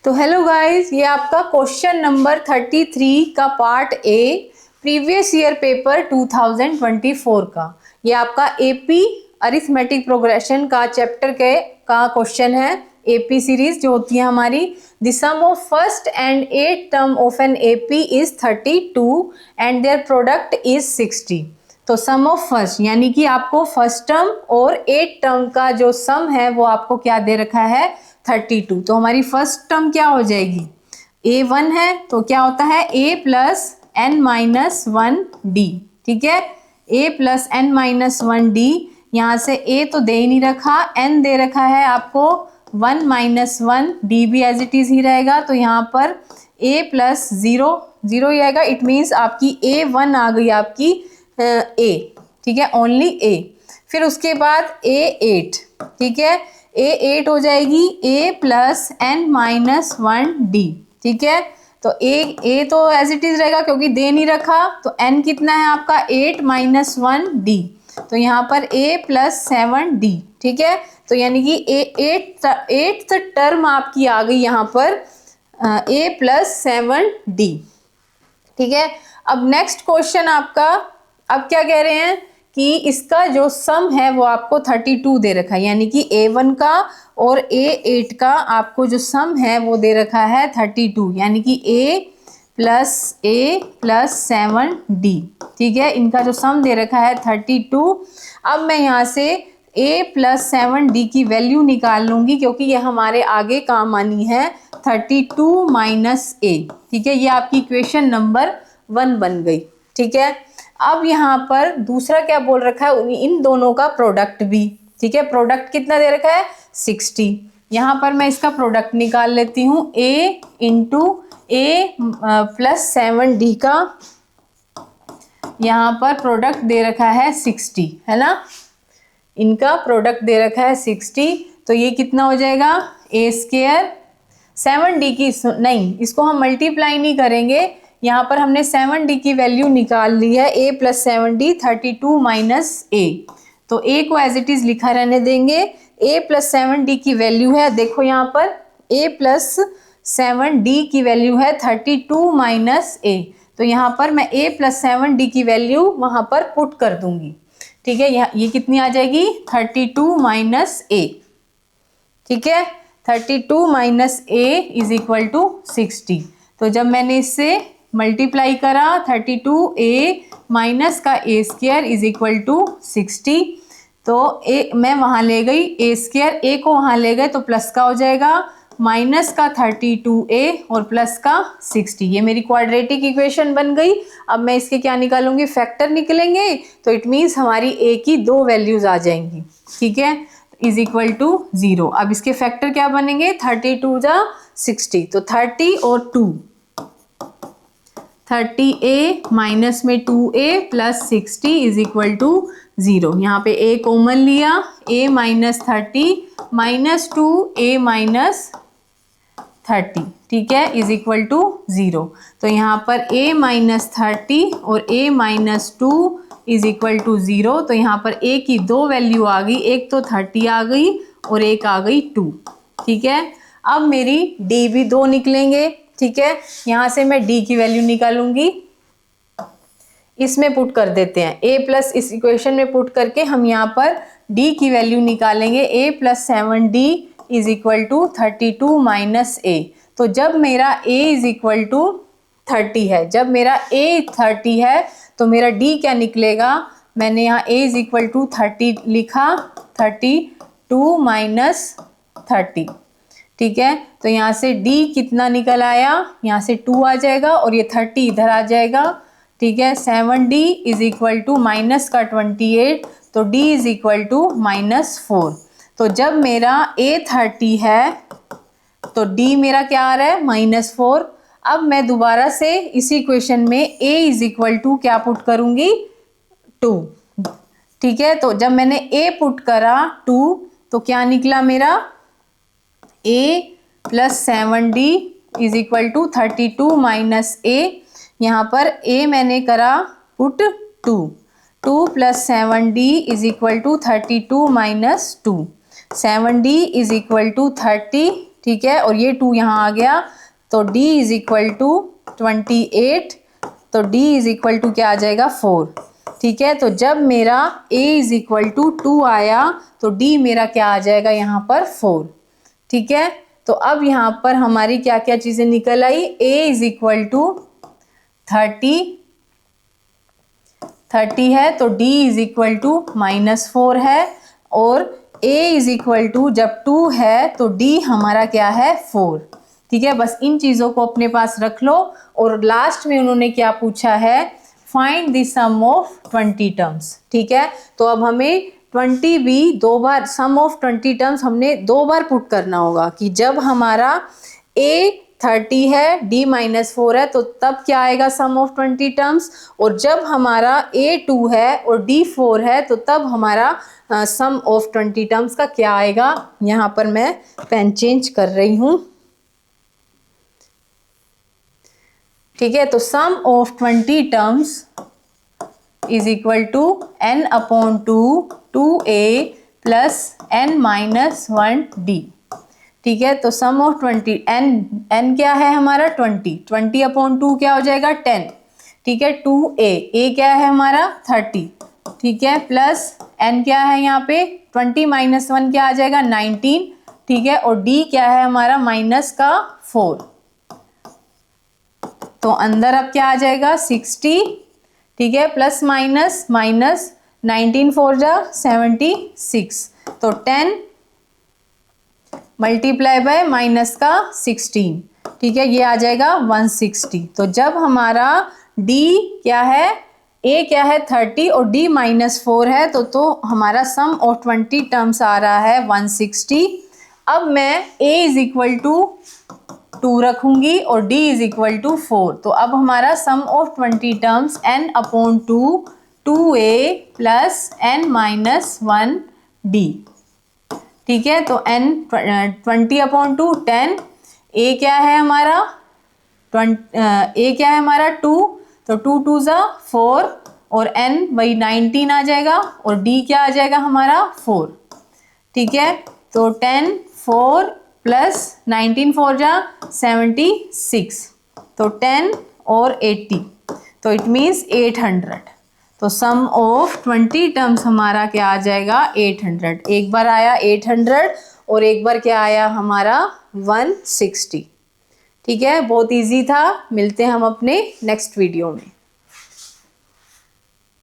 तो hello guys, ये आपका क्वेश्चन नंबर 33 का part A previous year paper 2024 का। ये आपका एपी अरिथमेटिक प्रोग्रेशन का चैप्टर का क्वेश्चन है। एपी सीरीज जो होती है हमारी, the sum of first and eight term of an AP is 32 and their product is 60। तो सम ऑफ फर्स्ट यानी कि आपको फर्स्ट टर्म और एट टर्म का जो सम है वो आपको क्या दे रखा है, 32। तो हमारी फर्स्ट टर्म क्या हो जाएगी, a1 है तो क्या होता है a plus n minus 1 d. ठीक है, a plus n minus 1 d. यहाँ से a तो दे ही नहीं रखा, n दे रखा है आपको 1 माइनस 1, डी भी एज इट इज ही रहेगा। तो यहाँ पर a प्लस 0 0 ही आएगा। इट मीन्स आपकी a1 आ गई आपकी a। ठीक है, ओनली a। फिर उसके बाद a8। ठीक है, a8 हो जाएगी a plus n minus 1 d. ठीक है, तो a तो एज इट इज रहेगा क्योंकि दे नहीं रखा। तो n कितना है आपका 8 माइनस 1 डी। तो यहाँ पर a प्लस 7 डी। ठीक है, तो यानी कि एट्थ टर्म आपकी आ गई यहाँ पर a प्लस 7 डी। ठीक है, अब नेक्स्ट क्वेश्चन आपका, अब क्या कह रहे हैं कि इसका जो सम है वो आपको 32 दे रखा है, यानी कि a1 का और a8 का आपको जो सम है वो दे रखा है 32, यानी कि a प्लस 7 डी। ठीक है, इनका जो सम दे रखा है 32। अब मैं यहाँ से a प्लस 7 डी की वैल्यू निकाल लूँगी क्योंकि ये हमारे आगे काम आनी है 32 माइनस a। ठीक है, ये आपकी इक्वेशन नंबर 1 बन गई। ठीक है, अब यहाँ पर दूसरा क्या बोल रखा है, इन दोनों का प्रोडक्ट भी। ठीक है, प्रोडक्ट कितना दे रखा है 60। यहाँ पर मैं इसका प्रोडक्ट निकाल लेती हूँ, a into a plus 7 D का यहाँ पर प्रोडक्ट दे रखा है 60, है ना। इनका प्रोडक्ट दे रखा है 60, तो ये कितना हो जाएगा a स्क्वायर 7 डी की, नहीं इसको हम मल्टीप्लाई नहीं करेंगे, यहाँ पर हमने 7 डी की वैल्यू निकाल ली है, a plus 7 D 32 minus a। तो a को एज इट इज लिखा रहने देंगे। a प्लस 7 डी की वैल्यू है, देखो यहाँ पर a प्लस 7 डी की वैल्यू है 32 माइनस a। तो यहाँ पर मैं a प्लस 7 डी की वैल्यू वहाँ पर पुट कर दूंगी। ठीक है, ये कितनी आ जाएगी 32 माइनस a। ठीक है, 32 minus a is equal to 60। तो जब मैंने इससे मल्टीप्लाई करा 32a माइनस का a square is equal to 60, तो मैं वहाँ ले गई a स्क्वायर, a को वहाँ ले गए तो प्लस का हो जाएगा, माइनस का 32a और प्लस का 60। ये मेरी क्वाड्रेटिक इक्वेशन बन गई। अब मैं इसके क्या निकालूंगी, फैक्टर निकलेंगे, तो इट मीन्स हमारी a की 2 वैल्यूज आ जाएंगी। ठीक है, इज इक्वल टू 0। अब इसके फैक्टर क्या बनेंगे, 32 जा 60, तो 30 और 2, 30a माइनस में 2a plus 60 is equal to 0। यहाँ पे a कॉमन लिया, a minus 30 minus 2a minus 30। ठीक है, इज इक्वल टू 0। तो यहाँ पर a माइनस 30 और a minus 2 is equal to 0। तो यहाँ पर a की 2 वैल्यू आ गई, एक तो 30 आ गई और एक आ गई 2। ठीक है, अब मेरी d भी 2 निकलेंगे। ठीक है, यहाँ से मैं d की वैल्यू निकालूंगी, इसमें पुट कर देते हैं a प्लस, इस इक्वेशन में पुट करके हम यहाँ पर d की वैल्यू निकालेंगे। a plus 7 d is equal to 32 minus a। तो जब मेरा a इज इक्वल टू 30 है, जब मेरा a 30 है तो मेरा d क्या निकलेगा, मैंने यहाँ a इज इक्वल टू 30 लिखा, 32 माइनस 30। ठीक है, तो यहाँ से d कितना निकल आया, यहाँ से 2 आ जाएगा और ये 30 इधर आ जाएगा। ठीक है, 7d is equal to minus का 28, तो d is equal to minus 4। तो जब मेरा a 30 है तो d मेरा क्या आ रहा है, माइनस 4। अब मैं दोबारा से इसी इक्वेशन में a इज इक्वल टू क्या पुट करूंगी, 2। ठीक है, तो जब मैंने a पुट करा 2 तो क्या निकला मेरा, a plus 7 d is equal to 32 minus a। यहाँ पर a मैंने करा put 2 plus 7 d is equal to 32 minus 2। 7d is equal to 30 ठीक है, और ये 2 यहाँ आ गया, तो D इज इक्वल टू 28, तो D इज इक्वल टू क्या आ जाएगा 4। ठीक है, तो जब मेरा A इज इक्वल टू 2 आया तो D मेरा क्या आ जाएगा यहाँ पर 4। ठीक है, तो अब यहाँ पर हमारी क्या क्या चीजें निकल आई, A इज इक्वल टू 30 है, तो D इज इक्वल टू -4 है, और A इज इक्वल टू जब 2 है तो D हमारा क्या है 4। ठीक है, बस इन चीजों को अपने पास रख लो। और लास्ट में उन्होंने क्या पूछा है, find the sum of 20 terms. ठीक है, तो अब हमें 20 भी 2 बार, सम ऑफ 20 टर्म्स हमने 2 बार पुट करना होगा कि जब हमारा A 30 है, D -4 है, तो तब क्या आएगा सम ऑफ 20 टर्म्स, और जब हमारा A 2 है और D 4 है तो तब हमारा सम ऑफ 20 टर्म्स का क्या आएगा। यहाँ पर मैं पेन चेंज कर रही हूँ। ठीक है, तो sum of 20 terms is equal to n upon 2a plus n -1 d। ठीक है, तो सम ऑफ 20, n क्या है हमारा 20 अपॉन 2 क्या हो जाएगा 10। ठीक है, 2a क्या है हमारा 30। ठीक है, प्लस n क्या है यहाँ पे 20 -1 क्या आ जाएगा 19। ठीक है, और d क्या है हमारा -4, तो अंदर अब क्या आ जाएगा 60। ठीक है, प्लस माइनस 19 4 जा 76, तो 10 मल्टीप्लाई बाय -16। ठीक है, ये आ जाएगा 160। तो जब हमारा D क्या है, A क्या है 30 और D -4 है, तो हमारा सम ऑफ 20 टर्म्स आ रहा है 160। अब मैं A इज इक्वल टू 2 रखूंगी और D इज इक्वल टू 4, तो अब हमारा sum of 20 terms n upon 2a plus n -1 D। ठीक है, तो n 20 अपॉन 2 10, A क्या है हमारा A क्या है हमारा 2, तो 2 2 ज़ा 4, और n वही 19 आ जाएगा, और D क्या आ जाएगा हमारा 4। ठीक है, तो 10 4 प्लस 19 4 जा 76, तो 10 और 80, तो इट मीन्स 800। तो सम ऑफ 20 टर्म्स हमारा क्या आ जाएगा 800। एक बार आया 800 और एक बार क्या आया हमारा 160। ठीक है, बहुत इजी था। मिलते हैं हम अपने नेक्स्ट वीडियो में।